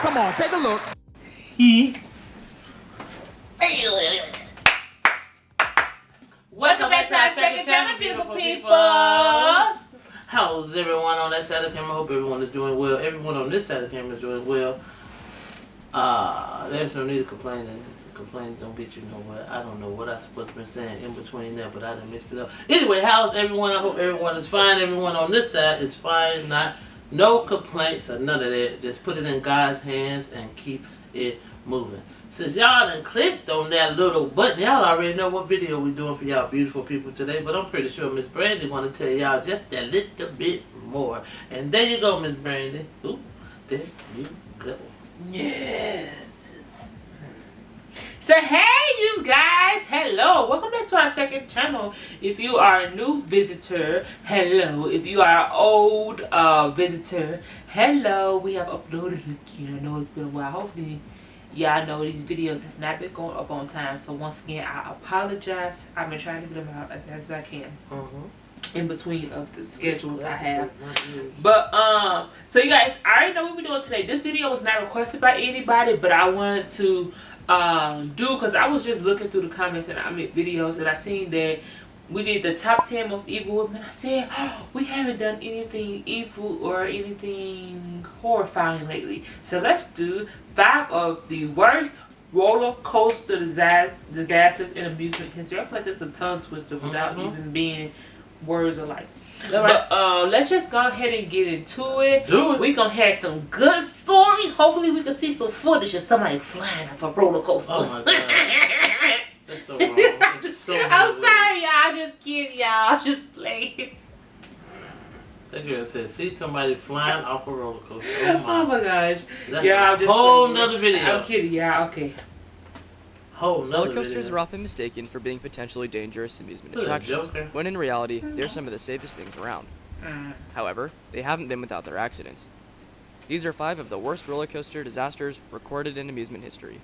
Come on, take a look. Welcome back to our second channel, beautiful people. How's everyone on that side of the camera? I hope everyone is doing well. Everyone on this side of the camera is doing well. There's no need to complain. Complain don't get you nowhere. I don't know what I'm supposed to be saying in between that, but I done mixed it up. Anyway, how's everyone? I hope everyone is fine. Everyone on this side is fine. No complaints or none of that. Just put it in God's hands and keep it moving. Since y'all done clicked on that little button, y'all already know what video we're doing for y'all beautiful people today, but I'm pretty sure Miss Brandy want to tell y'all just a little bit more. And there you go, Miss Brandy. Ooh, there you go. Yeah. So hey you guys, hello, welcome back to our second channel. If you are a new visitor, hello. If you are an old visitor, hello. We have uploaded again. I know it's been a while. Hopefully y'all know these videos have not been going up on time, so once again I apologize. I've been trying to get them out as fast as I can in between of the schedules I have. But so you guys, I already know what we're doing today. This video was not requested by anybody, but I wanted to do, because I was just looking through the comments and I make videos and I seen that we did the top 10 most evil women. I said, oh, we haven't done anything evil or anything horrifying lately, so let's do 5 of the worst roller coaster disasters in amusement history. I feel like that's a tongue twister without even being words alike. But let's just go ahead and get into it. We gonna hear some good stories. Hopefully we can see some footage of somebody flying off a roller coaster. Oh my God. That's so wrong. It's so I'm sorry, y'all. Just kidding, y'all. Just playing. That girl said, see somebody flying off a roller coaster. Oh my gosh. That's a whole nother video. I'm kidding, y'all. Okay. Roller coasters are often mistaken for being potentially dangerous amusement attractions, when in reality, they're some of the safest things around. However, they haven't been without their accidents. These are 5 of the worst roller coaster disasters recorded in amusement history.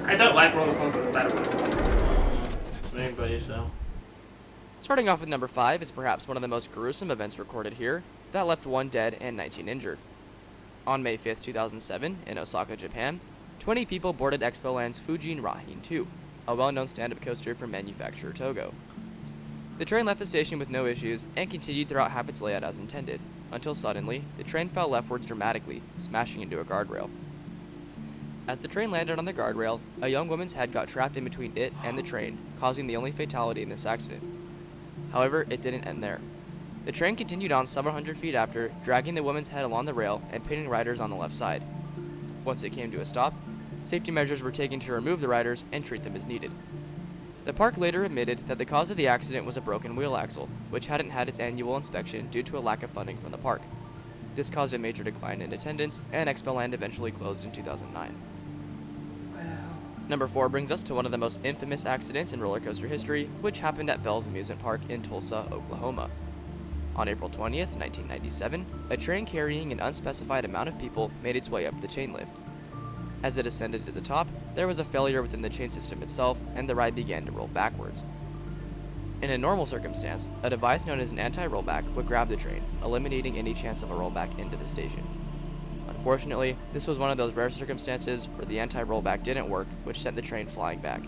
I don't like roller coasters, by the way. Anybody so? Starting off with number 5 is perhaps one of the most gruesome events recorded here, that left 1 dead and 19 injured. On May 5th, 2007, in Osaka, Japan, 20 people boarded Expoland's Fujin Rahin 2, a well-known stand-up coaster from manufacturer Togo. The train left the station with no issues and continued throughout half its layout as intended, until suddenly, the train fell leftwards dramatically, smashing into a guardrail. As the train landed on the guardrail, a young woman's head got trapped in between it and the train, causing the only fatality in this accident. However, it didn't end there. The train continued on several hundred feet after, dragging the woman's head along the rail and pinning riders on the left side. Once it came to a stop, safety measures were taken to remove the riders and treat them as needed. The park later admitted that the cause of the accident was a broken wheel axle, which hadn't had its annual inspection due to a lack of funding from the park. This caused a major decline in attendance, and Expoland eventually closed in 2009. Number 4 brings us to one of the most infamous accidents in roller coaster history, which happened at Bell's Amusement Park in Tulsa, Oklahoma. On April 20th, 1997, a train carrying an unspecified amount of people made its way up the chain lift. As it ascended to the top, there was a failure within the chain system itself, and the ride began to roll backwards. In a normal circumstance, a device known as an anti-rollback would grab the train, eliminating any chance of a rollback into the station. Unfortunately, this was one of those rare circumstances where the anti-rollback didn't work, which sent the train flying back.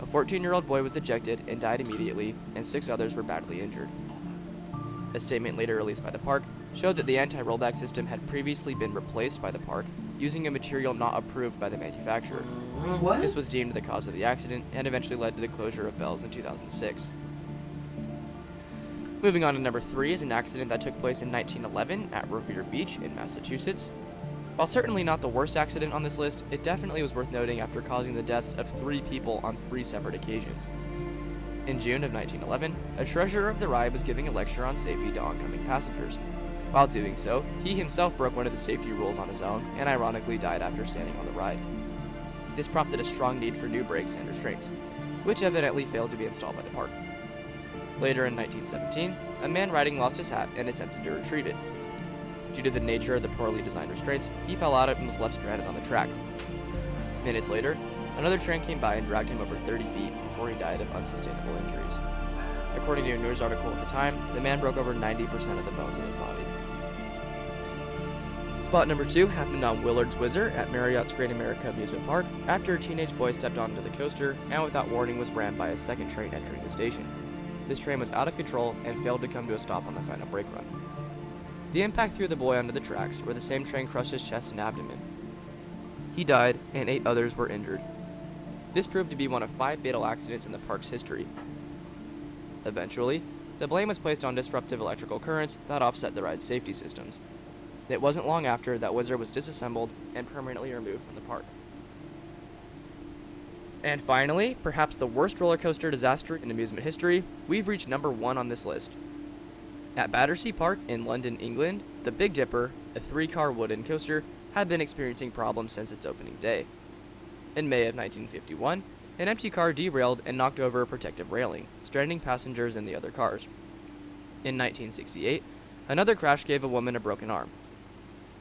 A 14-year-old boy was ejected and died immediately, and 6 others were badly injured. A statement later released by the park showed that the anti-rollback system had previously been replaced by the park using a material not approved by the manufacturer. What? This was deemed the cause of the accident and eventually led to the closure of Bell's in 2006. Moving on to number 3 is an accident that took place in 1911 at Revere Beach in Massachusetts. While certainly not the worst accident on this list, it definitely was worth noting after causing the deaths of 3 people on 3 separate occasions. In June of 1911, a treasurer of the ride was giving a lecture on safety to oncoming passengers. While doing so, he himself broke one of the safety rules on his own and ironically died after standing on the ride. This prompted a strong need for new brakes and restraints, which evidently failed to be installed by the park. Later in 1917, a man riding lost his hat and attempted to retrieve it. Due to the nature of the poorly designed restraints, he fell out and was left stranded on the track. Minutes later, another train came by and dragged him over 30 feet before he died of unsustainable injuries. According to a news article at the time, the man broke over 90% of the bones in his body. Spot number 2 happened on Willard's Whizzer at Marriott's Great America Amusement Park after a teenage boy stepped onto the coaster and without warning was rammed by a second train entering the station. This train was out of control and failed to come to a stop on the final brake run. The impact threw the boy onto the tracks, where the same train crushed his chest and abdomen. He died, and 8 others were injured. This proved to be one of 5 fatal accidents in the park's history. Eventually, the blame was placed on disruptive electrical currents that offset the ride's safety systems. It wasn't long after that Whizzer was disassembled and permanently removed from the park. And finally, perhaps the worst roller coaster disaster in amusement history, we've reached number 1 on this list. At Battersea Park in London, England, the Big Dipper, a 3-car wooden coaster, had been experiencing problems since its opening day. In May of 1951, an empty car derailed and knocked over a protective railing, stranding passengers in the other cars. In 1968, another crash gave a woman a broken arm.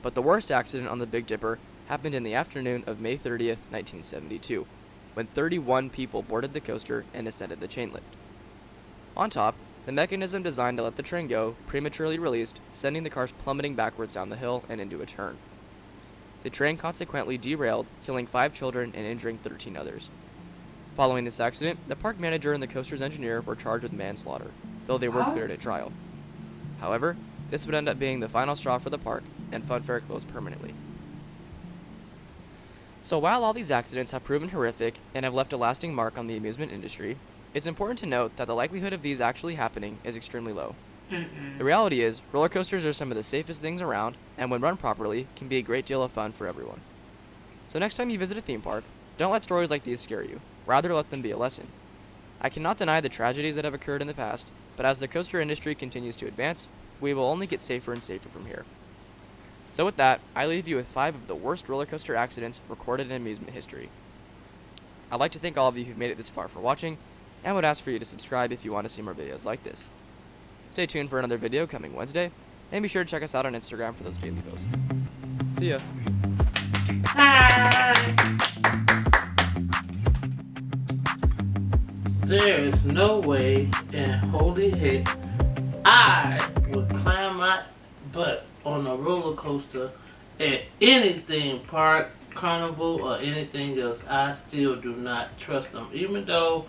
But the worst accident on the Big Dipper happened in the afternoon of May 30th, 1972, when 31 people boarded the coaster and ascended the chain lift. On top, the mechanism designed to let the train go prematurely released, sending the cars plummeting backwards down the hill and into a turn. The train consequently derailed, killing 5 children and injuring 13 others. Following this accident, the park manager and the coaster's engineer were charged with manslaughter, though they were cleared at trial. However, this would end up being the final straw for the park, and Funfair closed permanently. So while all these accidents have proven horrific and have left a lasting mark on the amusement industry, it's important to note that the likelihood of these actually happening is extremely low. The reality is, roller coasters are some of the safest things around, and when run properly, can be a great deal of fun for everyone. So next time you visit a theme park, don't let stories like these scare you. Rather, let them be a lesson. I cannot deny the tragedies that have occurred in the past, but as the coaster industry continues to advance, we will only get safer and safer from here. So with that, I leave you with 5 of the worst roller coaster accidents recorded in amusement history. I'd like to thank all of you who've made it this far for watching, and would ask for you to subscribe if you want to see more videos like this. Stay tuned for another video coming Wednesday, and be sure to check us out on Instagram for those daily posts. See ya! Hi. There is no way in holy heck I would climb my butt on a roller coaster at any theme park, carnival, or anything else. I still do not trust them. Even though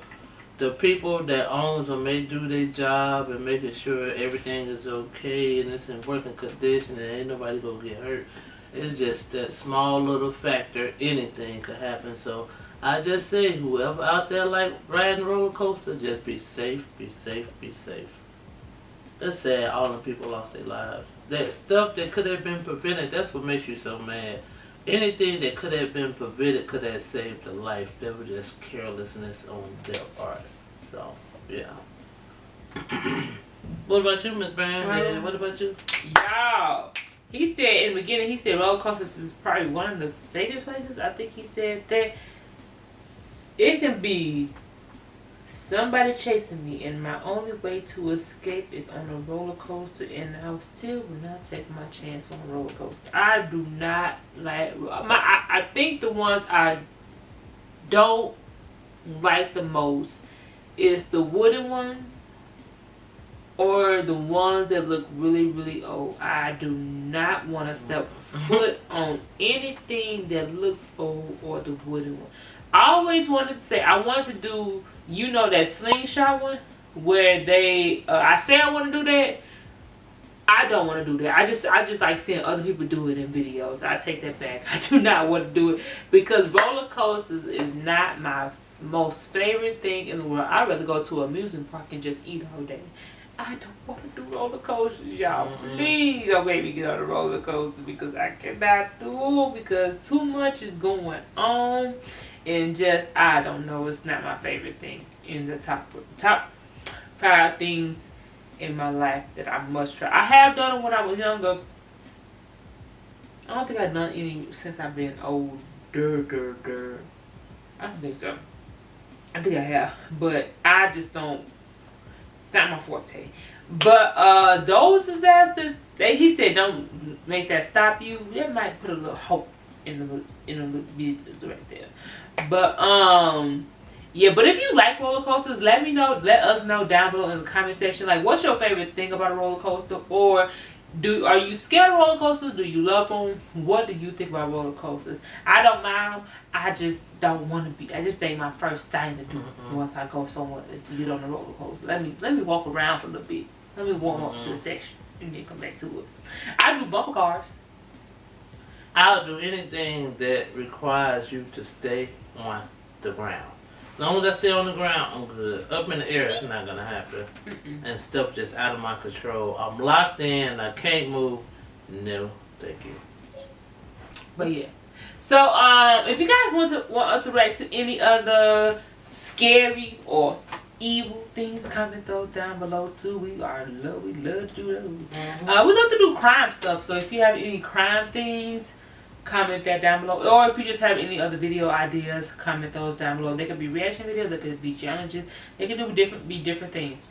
the people that owns them may do their job and making sure everything is okay and it's in working condition and ain't nobody gonna get hurt. It's just that small little factor, anything could happen. So I just say, whoever out there like riding a roller coaster, just be safe, be safe, be safe. It's sad all the people lost their lives. That stuff that could have been prevented, that's what makes you so mad. Anything that could have been prevented could have saved a life. They were just carelessness on their part. So, yeah. What about you, Miss Brandy? What about you? Y'all, he said in the beginning, he said roller coasters is probably one of the safest places. I think he said that it can be somebody chasing me, and my only way to escape is on a roller coaster, and I still will not take my chance on a roller coaster. I do not like I think the ones I don't like the most is the wooden ones or the ones that look really, really old. I do not want to step foot on anything that looks old or the wooden one. I always wanted to say, I wanted to do, you know, that slingshot one where they, I say I want to do that. I don't want to do that. I just like seeing other people do it in videos. I take that back. I do not want to do it because roller coasters is not my most favorite thing in the world. I'd rather go to an amusement park and just eat all day. I don't want to do roller coasters, y'all. Please don't make me get on a roller coaster because I cannot do it because too much is going on. And just, I don't know, it's not my favorite thing in the top 5 things in my life that I must try. I have done it when I was younger. I don't think I've done any since I've been older. I don't think so. I think I have, but I just don't. It's not my forte. But those disasters, he said, don't make that stop you. That might put a little hope in the little business right there. But yeah. But if you like roller coasters, let us know down below in the comment section. Like, what's your favorite thing about a roller coaster? Or Are you scared of roller coasters? Do you love them? What do you think about roller coasters? I don't mind them. I just don't want to be. I just think my first thing to do once I go somewhere is to get on the roller coaster. Let me walk around for a little bit. Let me warm up to the section and then come back to it. I do bumper cars. I'll do anything that requires you to stay on the ground. As long as I stay on the ground, I'm good. Up in the air, it's not gonna happen. And stuff just out of my control. I'm locked in. I can't move. No, thank you. But yeah. So if you guys want us to react to any other scary or evil things, comment those down below too. We love to do those. We love to do crime stuff. So if you have any crime things, comment that down below. Or if you just have any other video ideas, comment those down below. They could be reaction videos, they could be challenges, they could be different things.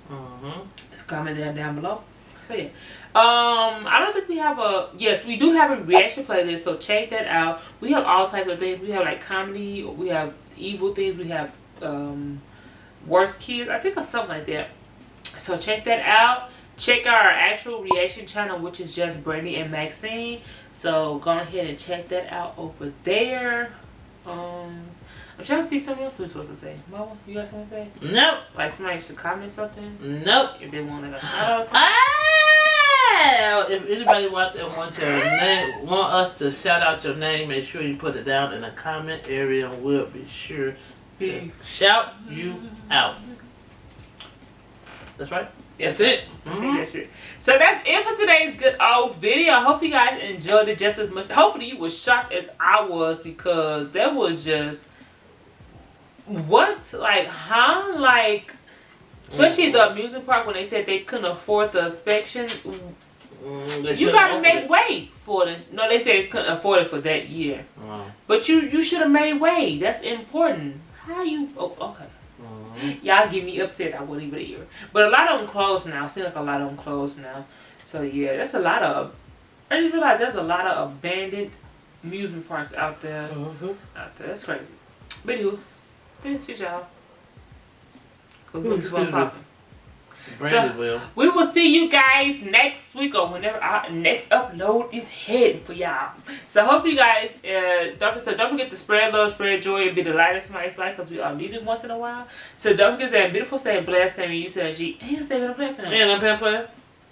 Just comment that down below. So yeah. I don't think we have yes, we do have a reaction playlist, so check that out. We have all types of things. We have like comedy, we have evil things, we have worst kids, I think, or something like that. So check that out. Check our actual reaction channel, which is just Brandy and Maxine. So go ahead and check that out over there. I'm trying to see something else we're supposed to say. Mama, you got something to say? Nope. Like somebody should comment something? Nope. If they want like a shout out or something? If anybody want your name, want us to shout out your name, make sure you put it down in the comment area, and we'll be sure to shout you out. That's right. That's it. I think that's it. So that's it for today's good old video. I hope you guys enjoyed it just as much. Hopefully you were shocked as I was, because that was just what, like, huh? Like, especially the amusement park, when they said they couldn't afford the inspection. You gotta make way for this. No, they said they couldn't afford it for that year. But you should have made way. That's important. How you? Oh, okay. Y'all get me upset. I wasn't even here. But a lot of them closed now. Seems like a lot of them closed now. So yeah, that's a lot of. I just realized there's a lot of abandoned amusement parks out there. That's crazy. But anyway, thanks to y'all. Cause we just want talking. Brandy will. We will see you guys next week, or whenever our next upload is heading for y'all. So hope you guys don't forget to spread love, spread joy, and be the light of somebody's life, because we all need it once in a while. So don't forget that beautiful, stay blessed, stay you said G, and stay in a plan. And I'm playing.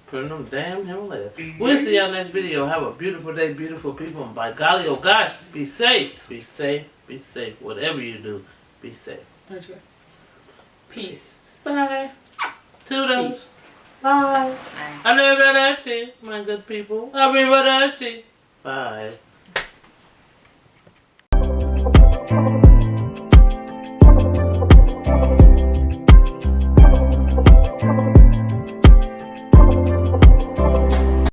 Put them damn Himalayas. We'll see y'all next video. Have a beautiful day, beautiful people. And by golly, oh gosh, be safe. Be safe. Be safe. Whatever you do, be safe. Okay. Peace. Bye. Toodles. Peace. Bye. Arrivederci, my good people. Arrivederci. Bye.